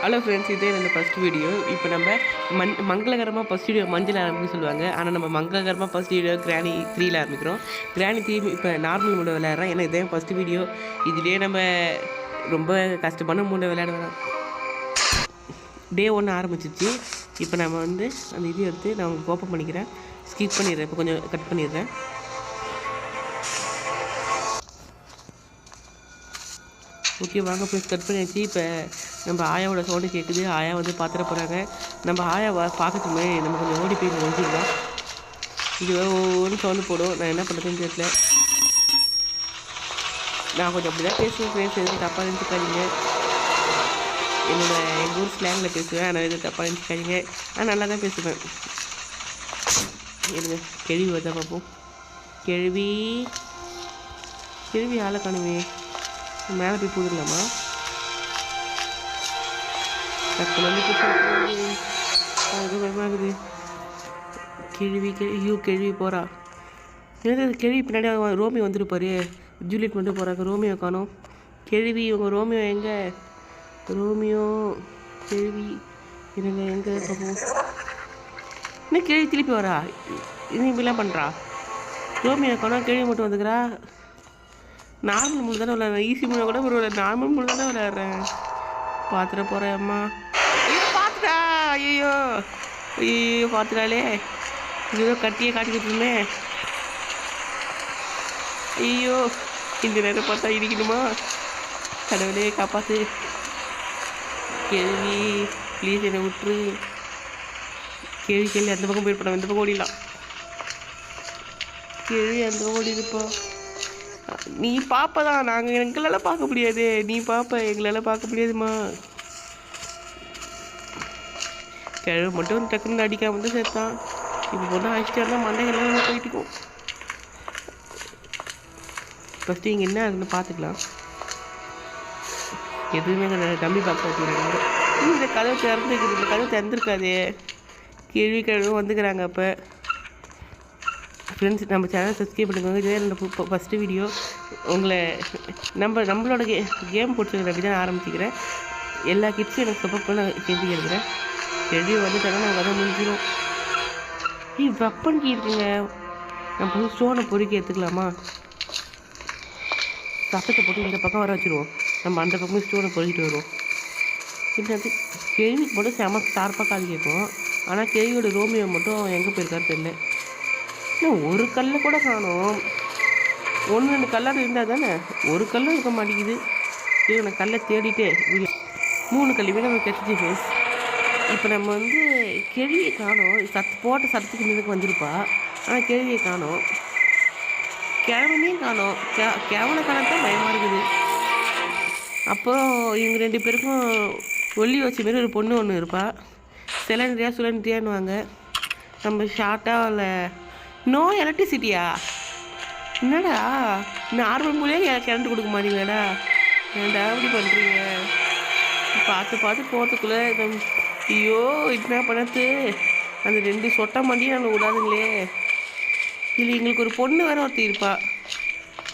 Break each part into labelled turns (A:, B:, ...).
A: Hello friends, இதே என்னோட first video. இப்போ நம்ம மங்களகரமாக ஃபஸ்ட் வீடியோ மஞ்சள் ஆரம்பிக்க சொல்லுவாங்க. ஆனால் நம்ம மங்களகரமாக ஃபஸ்ட் வீடியோ கிராணி 3ல் ஆரம்பிக்கிறோம். கிராணி 3 இப்போ நார்மல் மூட விளையாடுறோம். ஏன்னா இதே ஃபஸ்ட் வீடியோ. இதுலேயே நம்ம ரொம்ப கஷ்டமான மூட விளையாட வேணாம். டே 1 ஆரம்பிச்சிச்சு. இப்போ நம்ம வந்து அந்த இது எடுத்து நான் உங்களுக்கு ஓப்பன் பண்ணிக்கிறேன். ஸ்கிப் பண்ணிடுறேன். இப்போ கொஞ்சம் கட் பண்ணிடுறேன். ஓகே, வாங்க ஃப்ரெண்ட்ஸ், கட் பண்ணியாச்சு. இப்போ நம்ம ஆயாவோட சவுண்டு கேட்குது. ஆயா வந்து பார்த்துட போகிறாங்க. நம்ம ஆயா பார்க்கட்டுமே, நம்ம கொஞ்சம் ஓடி போய் ஒழிஞ்சிக்கலாம். இது ஒவ்வொரு சவுண்டு போடும். நான் என்ன பண்ணுறதுன்னு தெரியல. நான் கொஞ்சம் அப்படி தான் பேசுவேன் ஃப்ரெண்ட்ஸ். எதுவும் தப்பாக நினச்சிக்காதீங்க. எங்கள் ஊர் ஸ்லாங்கில் பேசுவேன். ஆனால் எதுவும் தப்பாக நினச்சிக்காதீங்க. நான் நல்லா தான் பேசுவேன். இருங்க, கேள்வி வருதா பார்ப்போம். கேள்வி ஆளை காணுமே. மேலே போய் போயிடலாமா? டக்குனு பயமாகுது. கேள்வி போகிறா. கேள்வி பின்னாடி ரோமியோ வந்துருப்பாரு. ஜூலியட் மட்டும் போகிறாங்க. ரோமியோ காணோம். கேள்வி இவங்க ரோமியோ எங்கே? ரோமியோ கேள்வி இருங்க, எங்கே பார்ப்போம். இன்னும் கேள்வி திருப்பி வரா. இது இப்படிலாம் பண்ணுறா. ரோமியோ காணோம். கேள்வி மட்டும் வந்துக்கிறா. நார்மல் மூணு தானே விளையாடுறேன். ஈஸி மூணு கூட பரவாயில்ல. நார்மல் மூணு தானே விளையாடுறேன். பார்த்துட போகிறேன் அம்மா. ஐயோ பார்த்துட்டா. ஐயோ பார்த்துட்டாலே. ஏதோ கட்டியே காட்டிக்கிட்டு இருந்தேன். ஐயோ, இந்த நேரம் பார்த்தா இடிக்கணுமா? கடவுளே காப்பாற்று. கேள்வி ப்ளீஸ் என்னை விட்டுரு. கேள்வி அந்த பக்கம் போயிருப்போம். இந்த பக்கம் ஓடிடலாம். கேள்வி அந்த பக்கம் ஓடிடுப்பா. நீ பாப்பதான். நாங்கள் எங்களால் பார்க்க முடியாது. நீ பாப்ப, எங்களால் பார்க்க முடியாதுமா. கிழவு மட்டும் டக்குன்னு அடிக்காம வந்து சேர்த்தான். இப்போ பொண்ணு அடிச்சுட்டு இருந்தால் மண்டைகள்லாம் போயிட்டுக்கும். ஃபஸ்ட்டு இங்கே என்ன அதுன்னு பார்த்துக்கலாம். எதுவுமே டம்மி பாக்ஸ் வச்சுக்கிறாங்க. இந்த கதவை திறந்துருக்குது. இந்த கதவை திறந்துருக்காது. கேள்வி கிழவும் வந்துக்கிறாங்க. அப்போ ஃப்ரெண்ட்ஸ், நம்ம சேனல் சப்ஸ்கிரைப் பண்ணிக்கோங்க. இதே என்னோட ஃபஸ்ட்டு வீடியோ. உங்களை நம்மளோட கேம் பிடிச்சிருக்கிற அப்படி தான் ஆரம்பிச்சிக்கிறேன். எல்லா கிட்ஸும் எனக்கு சப்போர்ட் பண்ண நான் செஞ்சுக்கிறேன். ரெடி வந்துட்டாங்கன்னா நாங்கள் அதை முடிஞ்சிடும். வெப்பன் கீட்டுங்க. நம்ம வந்து ஸ்டோனை பொறுக்கி எடுத்துக்கலாமா? சத்தத்தை போட்டு இந்த பக்கம் வர வச்சுருவோம். நம்ம அந்த பக்கம் ஸ்டோனை பொறுக்கிட்டு வருவோம். இது வந்து கேள்விக்கு மட்டும் செம ஷார்ப்பாக காது கேட்கும். ஆனால் கேள்வியோட ரோமியோ மட்டும் எங்கே போயிருக்காரு தெரியல. இன்னும் ஒரு கல்லை கூட காணும். 1-2 கல்லாக இருந்தால் தானே. ஒரு கல்லும் இருக்க மாட்டேங்குது. சரி, நான் கல்லை தேடிட்டே 3 கல்லுமே நம்ம கிடச்சிச்சு ஃபேஸ். இப்போ நம்ம வந்து கேள்வியை காணும். போட்ட சத்தத்துக்கு மீதுக்கு வந்திருப்பா. ஆனால் கேள்வியை காணும். கிழவனையும் காணும். கிழவனை காணத்தான் பயமாக இருக்குது. அப்புறம் இவங்க 2 பேருக்கும் ஒல்லி வச்ச மாரி ஒரு பொண்ணு ஒன்று இருப்பா. சுழன்றியான்னுவாங்க. நம்ம ஷார்ட்டாக இல்லை. நோ எலக்ட்ரிசிட்டியா? என்னடா நார்மல் மூலையே கரண்ட் கொடுக்க மாட்டீங்களாடா? ஏன்டா அப்படி பண்ணுறீங்க? பார்த்து போகிறதுக்குள்ளே ஐயோ என்ன பண்ணது. அந்த 2 சொட்டை மண்டியும் நாங்கள் விடாதுங்களே. இல்லை, எங்களுக்கு ஒரு பொண்ணு வேற ஒருத்தி இருப்பா.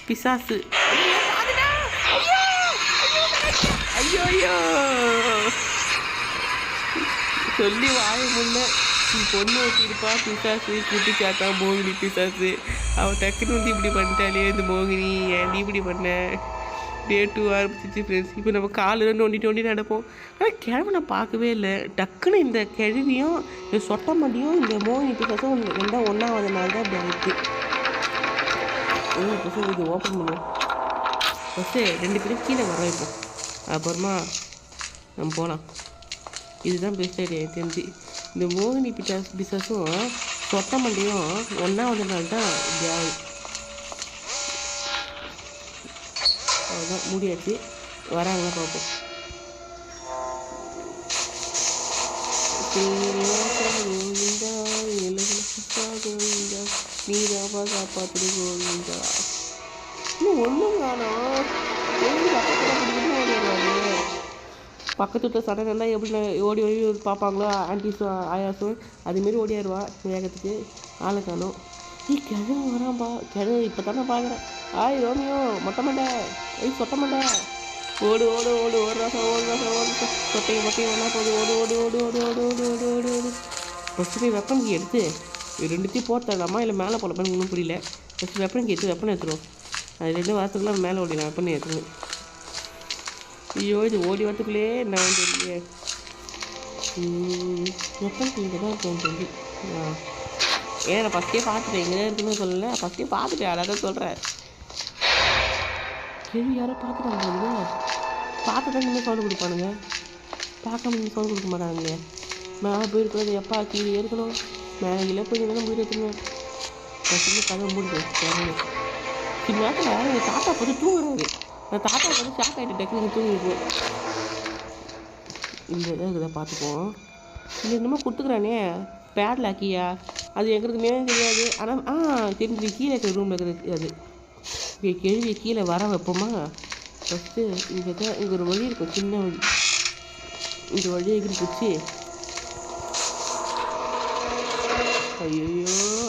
A: பிசாசு. ஐயோ சொல்லி வாய முன்ன. பொண்ணு வச்சுருப்பா. பிசாசு குட்டி சாத்தா மோகினி பிசாசு. அவள் டக்குன்னு வந்து இப்படி பண்ணிட்டாலே இந்த மோகினி. ஏன்டி இப்படி பண்ண? டே 2 ஆரம்பிச்சிச்சு ஃப்ரெண்ட்ஸ். இப்போ நம்ம காலில் நோண்டி நடப்போம். ஆனால் கிழமை நான் பார்க்கவே இல்லை. டக்குன்னு இந்த கிழவியும் இந்த சொட்ட மாட்டியும் இந்த மோகினி பிசாசும் ரெண்டாக ஒன்றாவதுனால தான் இப்படி ஆகிடுச்சு. பிசாசு இது ஓப்பன் பண்ணுவோம். ஃபஸ்ட்டு 2 பேரும் கீழே வர வைப்போம். அப்புறமா நம்ம போகலாம். இதுதான் பெஸ்ட் ஐடியா தெரிஞ்சு. இந்த மோகினி பிசாசும் சொட்ட மண்டையும் ஒன்றா வந்ததுனால தான் இப்படி ஆகுது. அதுதான் முடியாச்சு. வராங்களா பார்ப்போம். நீராவா காப்பாற்று கோவிந்தா. இன்னும் ஒன்றும் காணோம். பக்கத்து வீட்டில் சடை நல்லா எப்படி ஓடி பார்ப்பாங்களோ ஆன்டிஸும் ஆயாஸும் அதுமாரி ஓடியாருவா வேகத்துக்கு. ஆளை காணும். கிழவு வரான்பா. கிழவு இப்போ தானே பார்க்குறேன். ரோமியோ மொட்டை மண்டை. சொட்ட மண்டை. ஓடு ஓடு ஓடு ஒரு ரசம் ஓடு ரசம் ஓடு சொட்டையும் மொட்டையும் ஒன்றா போகுது ஓடு ஓடு ஓடு ஓடு ஓடு ஓடு ஓடு ஓடு ஓடு ஃபஸ்ட்டு போய் வெப்பன் எடுத்து ரெண்டுத்தையும் போட்டலாமா இல்லை மேலே போடலாமான்னு ஒன்றும் புரியல. ஃபஸ்ட்டு வெப்பன் எடுத்து வெப்பன் எடுத்துருவோம். அது 2 வாரத்துக்குலாம் மேலே ஓடிடும் வெப்பன் எடுத்துருவோம். ஐயோ இது ஓடி வரத்துக்குள்ளே நான் வந்து இல்லையே வெப்பன் இங்கே தான் இருக்கும் சொல்லி ஏன் நான் ஃபஸ்ட்டே பார்த்துட்டேன் இங்கே தான் இருக்குன்னு சொல்லலை. ஃபஸ்ட்டே பார்த்துட்டேன் அதான் சொல்கிறேன். கேள்வி யாரோ பார்த்துட்டாங்க பார்த்து தான் இனிமேல் சவுண்டு கொடுப்பானுங்க. பார்க்காம நீங்கள் சவுண்டு கொடுக்க மாட்டாங்க. மேலே போயிருக்கிறது எப்பா கீழே இருக்கணும் மேலே இல்லை போய் தான் போய் எடுத்துருவேன். ஃபஸ்ட்டு கதை முடிஞ்சு சில நேரத்தில் எங்கள் தாத்தா பார்த்து தூங்குறாரு. நான் தாத்தா பார்த்து ஷாக் ஆகிட்டு டக்குனு தூங்கிடுவோம். இந்த இதை இதை பார்த்துப்போம். இல்லை இன்னமும் கொடுத்துக்குறானே பேட்லாக்கியா அது எங்களுக்குமே தெரியாது. ஆனால் தெரிஞ்சு கீழே இருக்கிற ரூமில் இருக்கிறது அது கேள்வியை கீழே வர வைப்போமா. ஃபஸ்ட்டு இங்கே தான் இங்கே ஒரு வழி இருக்கும் சின்ன வழி. இந்த வழியை எகிரிப்பிச்சு ஐயோ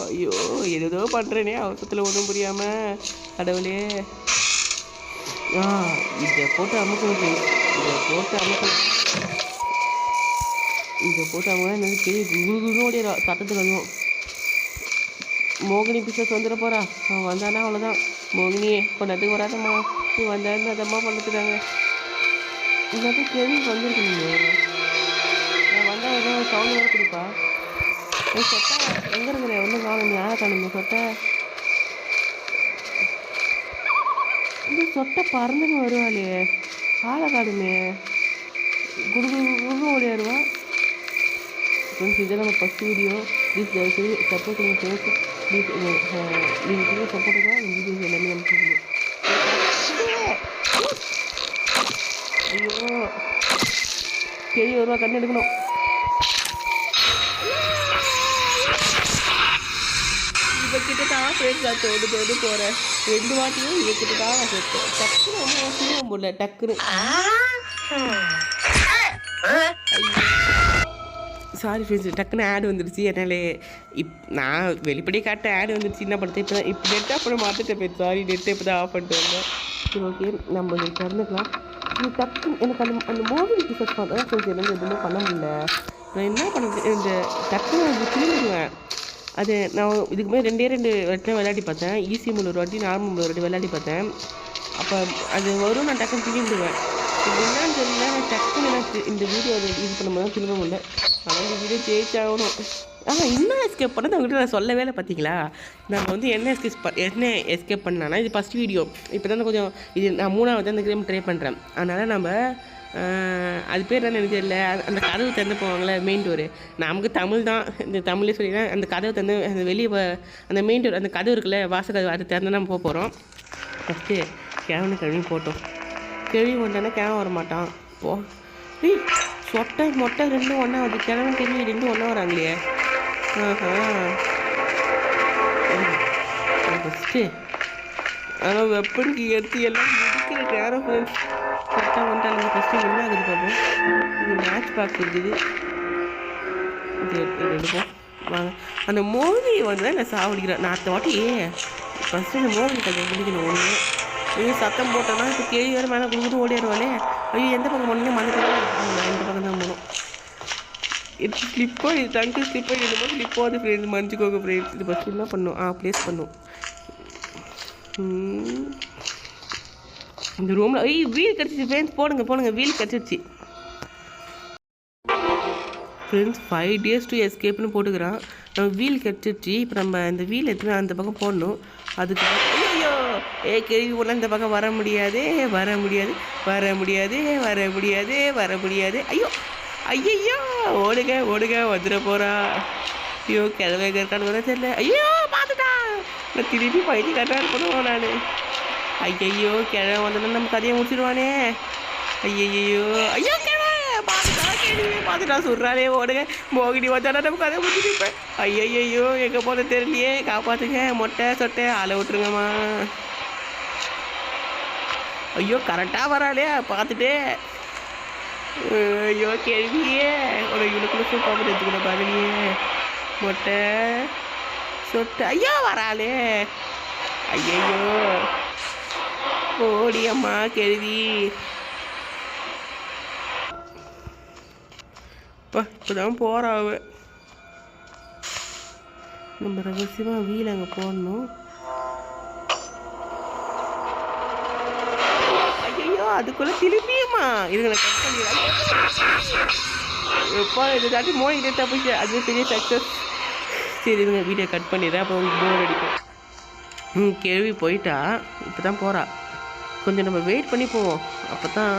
A: ஐயோ ஏதோ பண்ணுறேனே அவசரத்தில் ஒன்றும் புரியாமல் கடவுளே. இதை போட்டு அமுக்கணும் இதை போட்டு அமுக்க என்னது பெரிய குருகுருடைய சட்டத்துக்கு அதுவும் மோகினி பிசஸ் வந்துட போகிறா. அவன் வந்தானா அவ்வளோதான். மோகினியே கொண்டாட்டுக்கு வராதம்மா நீ வந்தாருன்னு அதம்மா பண்ணுறதுக்காங்க. இல்லாட்டி கேள்வி வந்துருக்கீங்க. நான் வந்தால் ஏதோ சவுண்ட் வேறு கொடுப்பா. சொட்டை எங்கே இருக்கிற ஒன்றும் காணும் யாரை காணுங்க சொட்டை. இந்த சொட்டை பறந்துன்னு வருவாளே ஆளை காடுமே குடுகுன்னு ஓடியாருவா. ஃப்ரெண்ட்ஸ் இதை நம்ம ஃபஸ்ட் வீடியோ ப்ளீஸ் தயவுசெய்து சப்போர்ட் நீங்கள் ஃப்ரெண்ட்ஸ் ப்ளீஸ் நீங்கள் சப்போர்ட்டுக்காக இந்த வீடியோஸ் எல்லாமே அனுப்பிச்சிருக்கீங்க. ஐயோ கேள்வி வருவா கண்ணு எடுக்கணும். இவக்கிட்ட தான் ஃப்ரெண்ட்ஸ் நான் தோடு போகிறேன் 2 வாட்டியும் இவக்கிட்ட தான் நான் சேர்த்தேன். டக்குன்னு ரொம்ப வாசியும் முடியல டக்குன்னு. சாரி ஃப்ரெண்ட்ஸ் டக்குன்னு ஆட் வந்துடுச்சு. என்னாலே நான் வெளிப்படி காட்ட ஆட் வந்துடுச்சு. என்ன பண்ணுறது இப்போ நெட் ஆஃப் பண்ண மாற்றிட்டேன் பேர். சாரி நெட்டை இப்போ தான் ஆஃப் பண்ணிட்டு வந்தேன். சரி ஓகே நம்ம திறந்துக்கலாம். இது டக்கு எனக்கு அந்த மோபிள் பிசஸ் பார்த்தா ஃப்ரெண்ட்ஸ் எனக்கு எதுவுமே பண்ண முடியல. நான் என்ன பண்ணுறது இந்த டக்குன்னு அது திரும்பிடுவேன். அது நான் இதுக்கு மேலே 2 வாட்டி விளையாடி பார்த்தேன். ஈஸி மூணு ஒரு வாட்டி நார்மல் மூணு ஒரு வாட்டி விளையாடி பார்த்தேன். அப்போ அது வரும் நான் டக்குன்னு திரும்பிடுவேன். இப்போ என்னன்னு தெரியல நான் டக்குன்னு எனக்கு இந்த வீடியோ அதை யூஸ் பண்ணும்போது தான் திரும்ப முடியல. ஆனால் இந்த வீடியோ ஜெயிச்சாகணும். என்ன எஸ்கேப் பண்ணது அவங்ககிட்ட நான் சொல்லவே இல்லை பார்த்தீங்களா. நம்ம வந்து என்ன எஸ்கேப் பண்ணான்னா இது ஃபஸ்ட் வீடியோ. இப்போ தான் கொஞ்சம் இது நான் 3வது அந்த கேம் ட்ரை பண்ணுறேன். அதனால் நம்ம அது பேர் என்ன எனக்கு தெரியல. அந்த கதவு திறந்து போவாங்களே மெயின் டோரு. நமக்கு தமிழ் தான் இந்த தமிழ்லேயே சொல்லிதான் அந்த கதவு திறந்து அந்த வெளியே அந்த மெயின் டோர் அந்த கதவு இருக்குல்ல வாசக்கதவு அது திறந்து நம்ம போக போகிறோம். ஃபஸ்ட்டு கிழவனு கழுவி போட்டோம். கழுவி வந்தானே கிழவன் வர மாட்டான். போ சொட்டை மொட்டை 2 ஒன்றா வருது. கிழவன் கேள்வி 2 ஒன்றா வராங்களே. ஃபஸ்ட்டு ஆனால் வெப்பனுக்கு எடுத்து எல்லாம் முடிக்கிற நேரம் ஃப்ரெண்ட்ஸ் கரெக்டாக வந்துட்டாங்க. ஃபஸ்ட்டு என்ன ஆகுது பார்ப்போம். இது மேட்ச் பாக்ஸ் இருக்குது. இது எடுப்போம் வாங்க. அந்த மோகினி வந்து நான் சாவடிக்கிறேன். நான் அடுத்த வாட்டி ஃபஸ்ட்டு இந்த மோகினி கல்யாணம் முடிக்கணும். ஒன்று ஐயோ சத்தம் போட்டோன்னா இப்போ கேள்வி வேறு மேலே கொடுத்துட்டு ஓடிடுவாளே. ஐயோ எந்த பக்கம் போனே மறந்துட்டேன். இந்த பக்கம் தான் போகணும். இது ஸ்லிப்போ இது டங்கு ஸ்லிப்போ என்னமோ ஸ்லிப்போ அது ஃப்ரெண்ட்ஸ் மன்னிச்சிக்கோங்க ஃப்ரெண்ட்ஸ். இது ஃபஸ்ட்டு என்ன பண்ணும் ப்ளேஸ் பண்ணும். இந்த ரூமில் வீல் கிடச்சிச்சு ஃப்ரெண்ட்ஸ். போடுங்க வீல் கிடச்சிருச்சு ஃப்ரெண்ட்ஸ். 5 days to escapeன்னு போட்டுக்கிறான். நம்ம வீல் கிடச்சிருச்சு. இப்போ நம்ம இந்த வீல் எடுத்துன்னு அந்த பக்கம் போடணும். அதுக்கு ஐயோ கேள்வி போனால் இந்த பக்கம் வர முடியாது. ஐயோ ஐயையோ ஓடுங்க வந்துட போகிறா. ஐயோ கிழவை இருக்கான்னு கூட தெரியல. ஐயோ பார்த்துட்டா நான் திருப்பி பயிற்சி கரெக்டாக இருக்கணும். நான் ஐயையோ கிழமை வந்தோன்னா நம்ம கதையை முடிச்சிடுவானே. ஐயோ பார்த்துட்டா சொல்கிறானே ஓடுங்க. மோகினி வந்தாடா நம்ம கதை முடிச்சுட்டு ஐயையோ எங்கே போன தெரியலையே. காப்பாற்றுங்க மொட்டை சொட்டை ஆளை விட்டுருங்கம்மா. ஐயோ கரெக்டாக வராளே பார்த்துட்டே. ஐயோ கேள்வியே இவனுக்குள்ள சூப்பாக எடுத்துக்கூட பார்க்கலையே. மொட்டை சொட்டை ஐயோ வராளே. ஐயையோ ஓடி அம்மா கேள்வி இப்போ தான் போகிறாவ. நம்ம ரகசியமாக வீல் அங்கே போடணும். ஐயோ அதுக்குள்ளே திருப்பியுமா இதுங்களை கட் பண்ணிடுறாங்க. எப்போ இதை தாட்டி மோனிட்டே தப்பிச்சு அது பெரிய சக்ஸஸ். சரி இதுங்க வீடியோ கட் பண்ணிடுறேன். அப்போ உங்களுக்கு போர் அடிக்கும். கேள்வி போயிட்டா இப்போ தான் போகிறா. கொஞ்சம் நம்ம வெயிட் பண்ணி போவோம். அப்போ தான்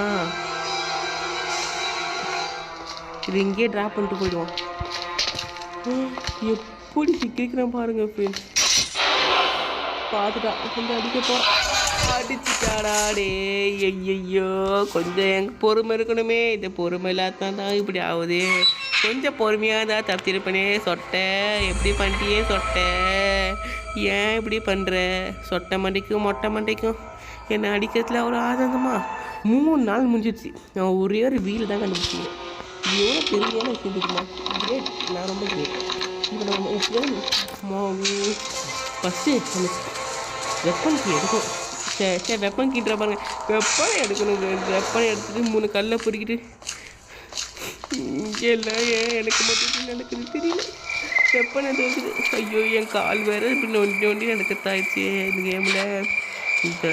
A: இது இங்கேயே ட்ராப் பண்ணிட்டு போயிடுவோம். எப்படி சிக்கிக்கிறேன் பாருங்க ஃப்ரெண்ட்ஸ். பார்த்துட்டா கொஞ்சம் அடிக்க போகிறோம். அடிச்சுட்டாடா டே. ஐயோ கொஞ்சம் எங்க பொறுமை இருக்கணுமே. இந்த பொறுமை இல்லாதான் தான் இப்படி ஆகுது. கொஞ்சம் பொறுமையாக தான் தப்பிச்சிருப்பனே. சொட்டை எப்படி பண்ணிட்டியே சொட்டை. ஏன் இப்படி பண்ணுற? சொட்டை மண்டைக்கும் மொட்டை மண்டைக்கும் என்னை அடிக்கிறதுல அவ்வளோ ஆதங்கமா. 3 நாள் முடிஞ்சிடுச்சு. நான் ஒரே ஒரு வீல் தான் கண்டுபிடிச்சேன். எவ்வளோ பெரிய விஷயம். கிரேட். நான் ரொம்ப கிரேட். இப்போ நம்ம ஃபஸ்ட்டு அந்த வெப்பன் கீ எடுக்கும். சரி வெப்பன் கீட்டுற பாருங்க. வெப்பனை எடுக்கணும். வெப்பனை எடுத்துகிட்டு 3 கல்லை பொறுக்கிட்டு எல்லாம் ஏன் எனக்கு மட்டும் நடக்குது தெரியல. வெப்பனை தோக்குது. ஐயோ என் கால் வேறு இப்படி நொண்டி நொண்டி நடக்கிறதாயிடுச்சு இந்த கேமில். இந்த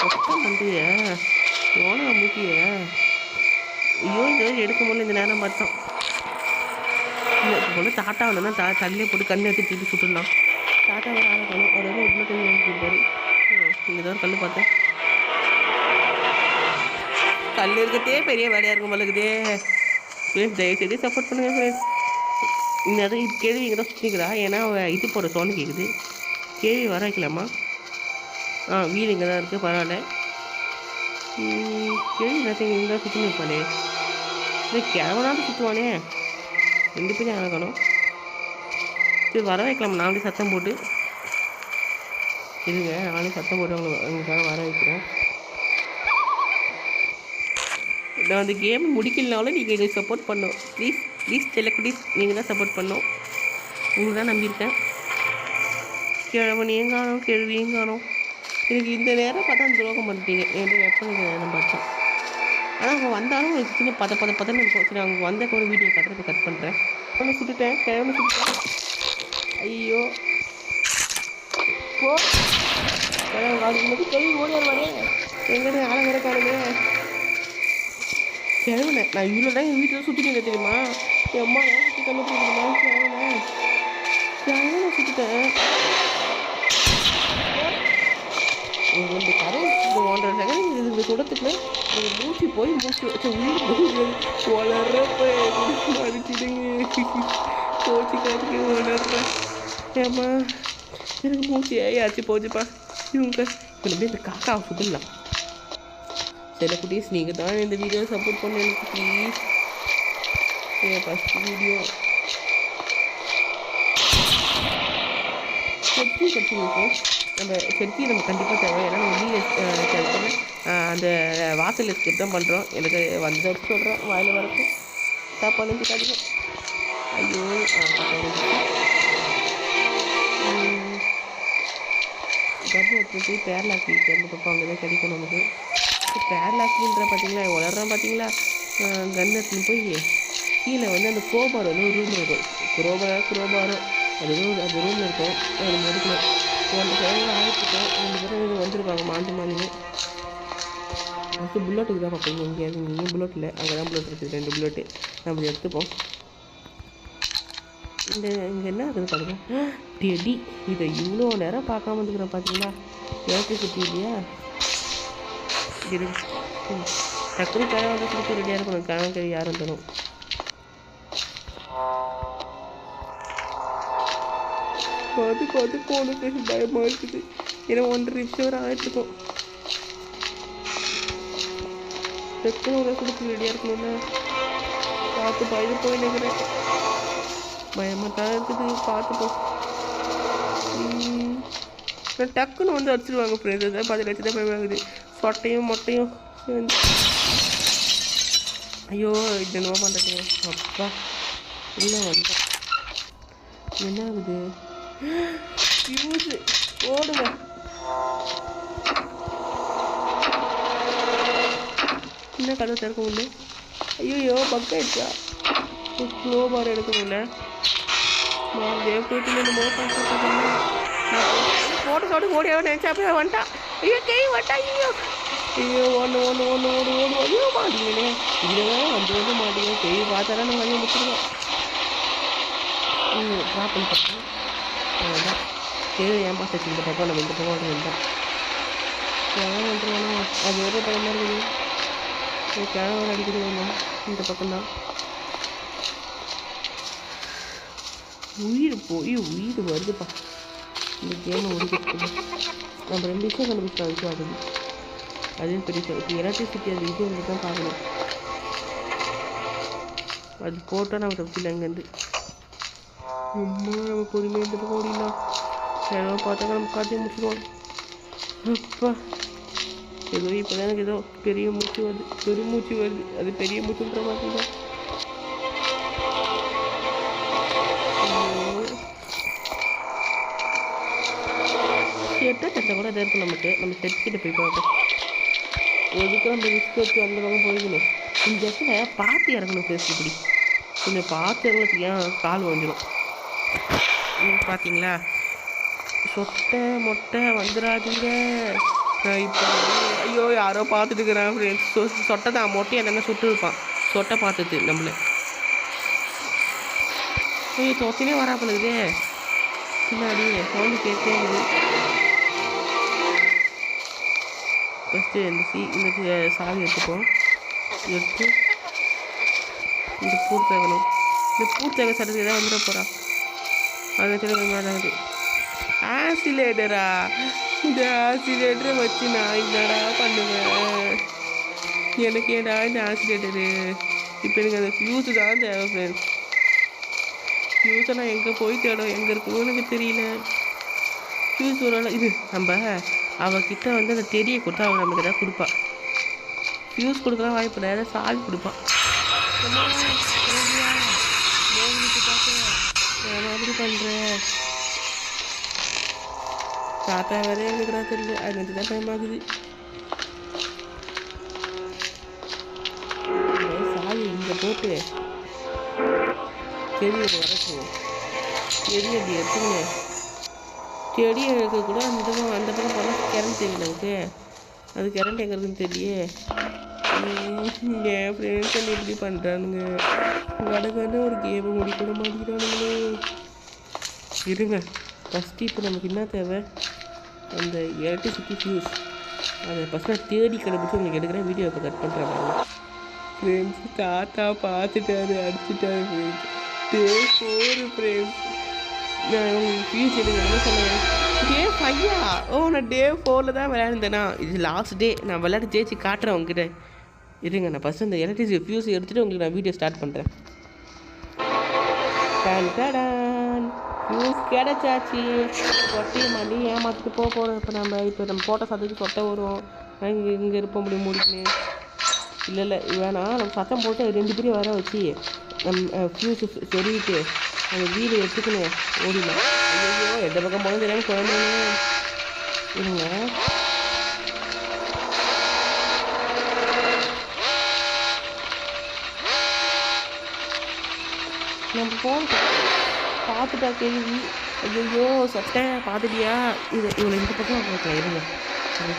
A: வெப்பம் பண்ணிய ஓனா மூக்கிய ஐயோ இந்த எடுக்க முடியல. இந்த நேரம் பார்த்தோம். இல்லை இப்போ வந்து தாட்டா வந்தோன்னா தள்ளியே போட்டு கண்ணை எடுத்து திருப்பி சுட்டுடலாம். தாத்தா வேறு ஆளை காணும். அவர் வந்து இவ்வளோ தண்ணி வாங்கியிருப்பாரு. இங்கே தான் கல் பார்த்தேன். கல் இருக்கிறதே பெரிய வேலையாக இருக்கும் போலக்குதே. ஃப்ரெண்ட்ஸ் தயவுசெய்து சப்போர்ட் பண்ணுங்க ஃப்ரெண்ட்ஸ். இந்த அது கேள்வி இங்கே தான் சுற்றிக்கிறா. ஏன்னா இது போட சோன்னு கேட்குது. கேள்வி வர வைக்கலாமா? வீடு இங்கே தான் இருக்குது. பரவாயில்ல. கேள்வி நேரத்தை இங்கே தான் சுற்றி நிற்பானே. இல்லை கிழவனாலும் சுற்றுவானே. 2 பேரும் அழகணும். சரி வர வைக்கலாம். நாங்களே சத்தம் போட்டு இருங்க. நாங்களே சத்தம் போட்டு உங்களுக்காக வர வைக்கிறேன். நான் அந்த கேம் முடிக்கலனாலும் நீங்கள் எங்களுக்கு சப்போர்ட் பண்ணோம். ப்ளீஸ் ப்ளீஸ் செல்லக்குட்டீஸ் நீங்கள் தான் சப்போர்ட் பண்ணோம். உங்களுக்கு தான் நம்பியிருக்கேன். கிழவனையும் காணும் கேள்வியும் காணும். எனக்கு இந்த நேரம் பார்த்தா அந்த துரோகம் பண்ணிட்டீங்க. என்கிட்ட வெப்பனுக்கு நேரம் பார்த்தேன். ஆனால் அவங்க வந்தாலும் உங்களுக்கு சின்ன பதன்னு இருக்கும். சரி அவங்க வந்த கூட வீடியோ கட்டுறது கட் பண்ணுறேன். ஒன்று சுட்டுட்டேன். கிழமை சுட்டுட்டேன். ஐயோ போ கிழமை கேள்வி ஓடியாருவானே. எங்கே ஆளை வேற காணுமே. கிழவனை நான் இவ்வளோ தான் எங்கள் வீட்டில் சுற்றிட்டு தெரியுமா. என் அம்மா தான் சுற்றி கண்டுபிடிக்கிறமா. கிழவனை சுட்டுட்டேன். இந்த கதை 1.5 செகண்ட் இந்த சுடத்துக்குள்ள மூச்சு போய் மூச்சு வச்ச உயிர் போய் வளர்றப்ப அடிச்சிடுங்க. கோச்சிக்காதுக்கு வளர்றேன். ஏம்மா எனக்கு மூச்சு ஏயாச்சு போச்சுப்பா. இவங்க இப்போ இந்த காக்காவை சுடலாம். சில குட்டீஸ் நீங்கள் தான் இந்த வீடியோ சப்போர்ட் பண்ண எனக்கு ப்ளீஸ். ஃபஸ்ட் வீடியோ செட்டி கட்டிருக்கோம். நம்ம செட்டி நம்ம கண்டிப்பாக தேவை. ஏன்னா நம்ம வீட்டில் அந்த வாசல் எஸ்கேப் தான் பண்ணுறோம். எனக்கு வந்து சொல்கிறேன் வாயில் வரக்கும் சாப்பாடு கிடைக்கும். ஐயோ கர்ப்பம் எடுத்து போய் பேரலாக்கி கன்று பார்ப்போம். அங்கே தான் கிடைக்கும் நமக்கு. பேரலாக்கின்ற பார்த்தீங்களா வளர்றோம் பார்த்தீங்களா. கன்று எடுத்துன்னு போய் கீழே வந்து அந்த குரோபார் வந்து ஒரு ரூம் இருக்கும். குரோபாரோ அது ரூமில் இருக்கும். நம்ம எடுக்கணும். 1 செகண்ட் ஆகிட்டுருக்கோம். 2 பேரும் இது வந்துருக்காங்க மாஞ்சி. ஃபஸ்ட்டு புல்லட்டுக்கு தான் பார்ப்பீங்க. எங்கேயாவது இங்கேயும் புல்லட் இல்லை. அங்கே தான் புல்லட் இருக்குது. 2 புல்லட்டு நம்ம எடுத்துப்போம். இங்கே என்ன இருக்குது பாருங்க. டெடி இதை இவ்வளோ நேரம் பார்க்காம வந்துக்கிறேன் பார்த்தீங்களா. ஏற்றி சுற்றி இல்லையா. டக்குனு கிழவங்க சுற்றி ரெடியாக இருக்கணும். கிழவங்க யாரும் தரும். பார்த்து போனுக்கு பயமாக இருக்குது. ஏன்னா 1.5 நிமிஷம் வரை ஆகிட்டுருக்கோம். டக்குனு ஒரு சுற்றி ரெடியாக இருக்கணும்ல. பார்த்து பயந்து போய் நினைக்கிறேன். பயமாக தான் இருக்குது. பார்த்துப்போம். டக்குன்னு வந்து அடிச்சிடுவாங்க ஃப்ரெண்ட்ஸ். அதான் 10 லட்சம் தான் பயமாகுது. சொட்டையும் மொட்டையும் ஐயோ என்னவோ பண்ணுறீங்க. அப்பா இல்லை வந்தேன். என்ன ஆகுது. யூஸ் ஓடுங்க. என்ன கதவு திறக்க முடியல. ஐயோ பக் ஆயிடுச்சா. ஸ்லோ பார் எடுக்கணும்ல மாறியே போயிட்டு என்னமோ பண்ணுறேன் போட்டு சோட்டு ஓடியாவே நினச்சா போய் வந்துட்டான் ஐயோ கை வட்டா ஐயோ ஐயோ ஒன்று ஐயோ மாட்டீங்கண்ணே இல்லைங்க வந்து மாட்டீங்க கை பார்த்தாலும் நம்ம கையை முடிச்சிருக்கோம் ட்ராப் பண்ணி பார்த்தோம் அதான் சரி ஏன் பார்த்து இந்த பக்கம் நம்ம இந்த பக்கம் வந்துட்டோம் கிழவன் வந்துடுவானோ அது வேறு பயமாக இருக்குது கிழவன் அடிக்கடி வரணும் இந்த பக்கம்தான் உயிர் போய் உயிர் வருதுப்பா இந்த கேமை முடிக்கிறது நம்ம 2 விஷயம் கண்டுபிடிச்சா விஷயம் ஆகுது அதே பெரிய இப்போ எலக்ட்ரிசிட்டி அது இது வந்து தான் பார்க்கணும் அது போட்டால் நம்ம தப்பில்லை அங்கேருந்து ரொம்ப நம்ம பொறுமையாக இந்த பக்கம் ஓடிடலாம் ஏதோ பார்த்தா நம்ம காட்டி முடிச்சிடுவோம் அப்பா ஏதோ இப்போ தான் எனக்கு ஏதோ பெரிய மூச்சு வருது அது பெரிய மூச்சுன்ற மாதிரி தான் செட்டை கூட அது இருக்கும் நமக்கு நம்ம செட்கிட்ட போய் பார்ப்போம் எதுக்கு நம்ம ரிஸ்க் எடுத்து அந்த பக்கம் போய்க்கணும் இந்த இடத்துல பார்த்து இறங்கணும் பேசு இப்படி கொஞ்சம் பார்த்து இறங்கத்துக்கு ஏன் கால் வந்துடும் பார்த்தீங்களா சொட்டை மொட்டை வந்துடாதீங்க இப்போ ஐயோ யாரோ பார்த்துட்டு இருக்கிறேன் ஃப்ரெண்ட்ஸ் சொட்டை தான் மொட்டை என்னென்ன சுட்டு இருப்பான் சொட்டை பார்த்துட்டு நம்மள ஐயோ சொத்தினே வராப்பழுதே பின்னாடி சவுண்டு கேட்குது ஃபஸ்ட்டு இந்த சாவி எடுத்துப்போம் எடுத்து இந்த பூர்த்தேகணும் இந்த பூர்த்தேக சட்டத்துக்கு எதாவது வந்துட போகிறா அது தெரியாது ஆசிலேட்டரா இந்த ஆசிலேட்டரை வச்சு நான் என்னடா பண்ணுவேன் எனக்கு ஏடா இந்த ஆசிலேட்டரு இப்போ எனக்கு அந்த ஃப்யூஸு தான் தேவை ஃப்ரெண்ட்ஸ் ஃப்யூஸை நான் எங்கே போய் தேடும் எங்கே இருக்கணும்னு எனக்கு தெரியல ஃப்யூஸ் ஒரு இது நம்ம அவகிட்ட வந்து அந்த தெரிய கொடுத்தா அவன் நமக்கு எதாவது கொடுப்பா ஃப்யூஸ் கொடுக்கலாம் வாய்ப்பு இல்லை ஏதாவது சாவி கொடுப்பான் மாதிரி பண்ணுறேன் தாத்தா வேற எங்களுக்குறா தெரியல அது வந்து தான் பயமாகுது சாவி இங்கே போட்டு செடி வரட்டும் செடி அப்படி எடுத்துங்க செடி எடுக்க கூட அந்த பக்கம் போனால் கரண்ட் தெரியல நமக்கு அது கரண்ட் எங்கே இருக்குன்னு தெரியலையே என் ஃப்ரெண்ட்ஸ் என்ன இப்படி பண்ணுறானுங்க கடற்கரை ஒரு கேமை முடிக்கிற மாட்டேங்கிறானுங்களே இருங்க ஃபஸ்ட்டு இப்போ நமக்கு என்ன தேவை அந்த எலக்ட்ரிசிட்டி ஃபியூஸ் அதை ஃபஸ்ட் நான் தேடி கண்டுபிடிச்சி உங்களுக்கு எடுக்கிறேன் வீடியோ இப்போ கட் பண்ணுறேன் ஃப்ரெண்ட்ஸ் தாத்தா பார்த்துட்டாரு அடிச்சுட்டாரு ஃப்ரெண்ட்ஸ் ஃப்ரெண்ட்ஸ் நான் உங்களுக்கு ஃபியூஸ் எடுங்க என்ன சொன்னேன் டே 5 ஓ நான் டே 4 தான் விளையாடுந்தேனா இது லாஸ்ட் டே நான் விளையாட்டு ஜெயிச்சு காட்டுறேன் உங்ககிட்ட இருங்க நான் ஃபஸ்ட்டு அந்த எலக்ட்ரிசிட்டி ஃபியூஸ் எடுத்துகிட்டு உங்களுக்கு நான் வீடியோ ஸ்டார்ட் பண்ணுறேன் ஃபியூஸ் கிடச்சாச்சு சொட்டையை மாட்டி ஏமாற்றிட்டு போகிறோம் இப்போ நம்ம போட்ட சத்தத்துக்கு சொட்டை வரும் இங்கே இருப்ப முடியும் முடிக்கணும் இல்லை வேணாம் நம்ம சத்தம் போட்டு 2 பேரையும் வர வச்சு நம்ம ஃபியூஸு சொல்லிட்டு அந்த வீடு எடுத்துக்கணும் ஓடிலாம் ஐயோ எந்த பக்கம் போகணும் தெரியாமல் குழந்தைங்க இருங்க நம்ம போன பார்த்துட்டா கேள்வி ஐயோ சட்டை பார்த்துட்டியா இவளை இந்த பக்கம் பார்க்கலாம் இருங்க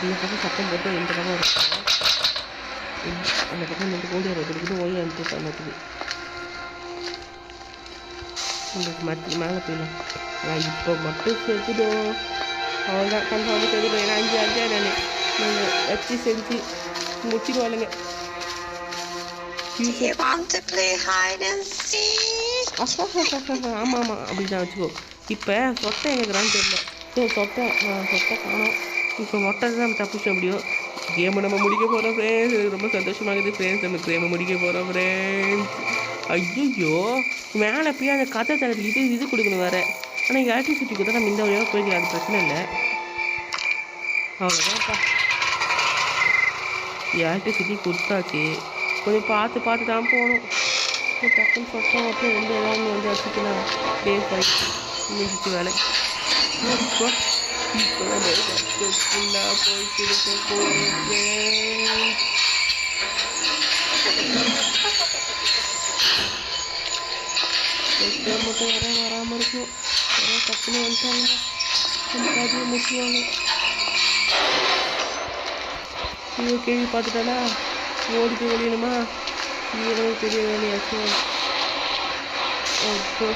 A: இந்த பக்கம் சத்தம் போட்டு இந்த பக்கம் இருக்கும் அந்த பக்கம் நம்ம கோடி கொடுக்குது ஓய் அனுப்பிட்டு பண்ணதுக்கு உங்களுக்கு மேலே போயிடலாம் நான் இப்போ மட்டும் செஞ்சுடும் அவ்வளோதான் கன்ஃபார்மாக செஞ்சுடும் ஏன்னா 5 நாங்கள் வச்சு செஞ்சு முடிச்சிடுவாளுங்க ஆமாம் அப்படிதான் வச்சுக்கோ இப்போ சொட்டை எங்கேறான்னு தெரியல சொட்டை காணும் இப்போ மொட்டை தான் தப்பிச்ச முடியும் கேமை நம்ம முடிக்க போகிறோம் ஃப்ரெண்ட்ஸ் ரொம்ப சந்தோஷமாகுது ஃப்ரெண்ட்ஸ் நம்ம கேமை முடிக்க போகிறோம் ஃப்ரெண்ட்ஸ் ஐயோ மேலே போய் அந்த கதை தரத்துக்கு இது கொடுக்கணும் வேறு ஆனால் இங்கே எலக்ட்ரிசிட்டி கொடுத்தா நம்ம இந்த வழியாக போய்க்கலாம் அது பிரச்சனை இல்லை அவ்வளோதான்ப்பா எலக்ட்ரிசிட்டி கொடுத்தாச்சு கொஞ்சம் பார்த்து தான் போகணும் டக்குன்னு சொட்டை மட்டும் வந்து ஏதாவது வந்து வச்சுக்கலாம் டேஸ் ஆகிடுச்சு முடிச்சு வேலை இப்போ நம்ம சக்ஸஸ்ஃபுல்லாக போயிட்டு இருக்க போகிறோம் கிட்ட வராமல் இருக்கும். யாராவது டக்குன்னு வந்துட்டாங்கன்னா நம்ம கதையை முடிச்சுவாங்க. ஐயோ கேள்வி பார்த்துட்டானா ஓடிக்க ஒழியணுமா? ஈரவு பெரிய வேலையாச்சும். அப்போ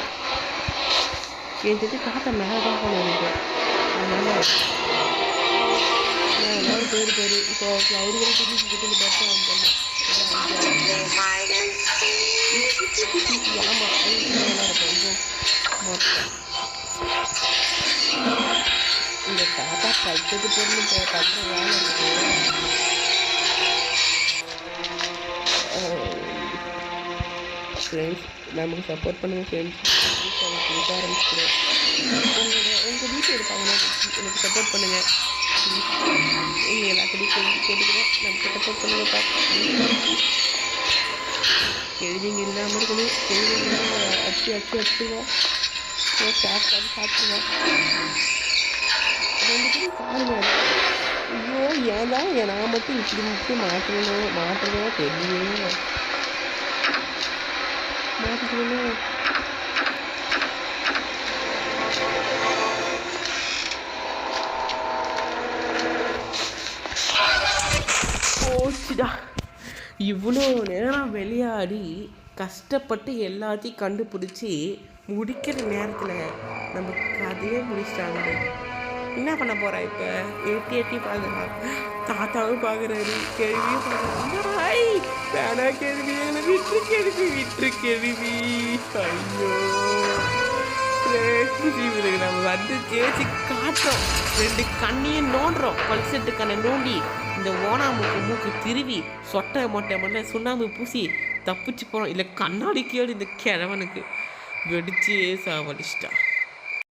A: என் தெரிஞ்சு காற்றை மேலே தான் போனது. அதனால் நான் போயிருப்பாரு. இப்போ அவருக்கும் தெரிஞ்சு கிட்ட பார்த்தா வந்தேன். இந்த தாத்தா கழுத்துக்கு பொண்ணு கட்டுற வேலை இருக்குது. ஃப்ரெண்ட்ஸ் நமக்கு சப்போர்ட் பண்ணுங்கள் ஃப்ரெண்ட்ஸ். கொடுக்க ஆரம்பிச்சுக்கிறேன். உங்கள் வீட்டில் இருப்பாங்கன்னா எனக்கு சப்போர்ட் பண்ணுங்கள். நீங்கள் எல்லாத்துலேயும் கேட்டுக்கிறேன். நமக்கு சப்போர்ட் பண்ணுங்கப்பா. கேள்விங்க இல்லாமல் இருக்கணும். கேள்விங்க அடிச்சுவோம். சாப்பிடுவோம். ரெண்டு பேரும் பாருங்கள். ஐயோ ஏன் தான் நான் மட்டும் இப்படி மாற்றுறதோ தெரியலையே. மாற்றிக்கணும். போச்சுடா. இவ்வளோ நேரம் விளையாடி கஷ்டப்பட்டு எல்லாத்தையும் கண்டுபிடிச்சி முடிக்கிற நேரத்தில் நம்ம கதையே முடிச்சிட்டாங்க. என்ன பண்ண போகிறா இப்போ? எட்டி பார்க்குறான். தாத்தாவும் பார்க்குறாரு, கேள்வியும் பார்க்குறாரு. வேணா கேள்வி விட்டு கேள்வி. ஐயோ இவருக்கு நம்ம வந்து தேய்ச்சி காட்டுறோம். ரெண்டு கண்ணையும் நோண்டுறோம். பல்செட்டு கண்ணை நோண்டி இந்த மூக்கு திருவி சொட்டை மொட்டை சுண்ணாம்பு பூசி தப்பிச்சு போகிறோம். இல்லை கண்ணாடி கேடு இந்த கிழவனுக்கு வெடிச்சே சாவடிச்சிட்டா.